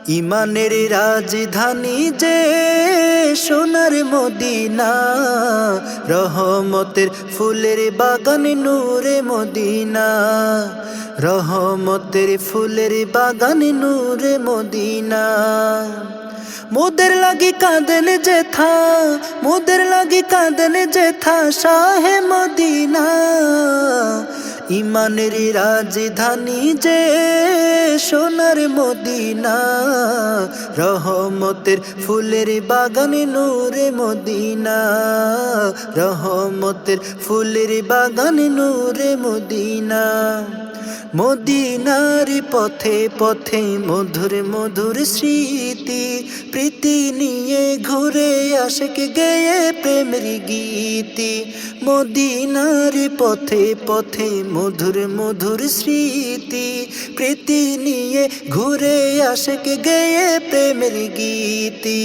ইমানের রাজধানী যে সোনার মদিনা, রহমতের ফুলের বাগান নূরে মদিনা, রহমতের ফুলের বাগান নূরে মদিনা। মোদের লাগি কাঁদেন যেথা, মোদের লাগি কাঁদেন যেথা শাহে মদিনা। ইমানের রাজধানী যে সোনার মদিনা, রহমতের ফুলের বাগান নূরে মদিনা, রহমতের ফুলের বাগান নূরে মদিনা। মদিনার পথে পথে মধুর মধুর স্মৃতি, প্রীতি নিয়ে ঘুরে আশিক গেয়ে প্রেমের গীতি। মদিনার পথে পথে মধুর মধুর স্মৃতি, প্রীতি নিয়ে ঘুরে আশিক গেয়ে প্রেমের গীতি।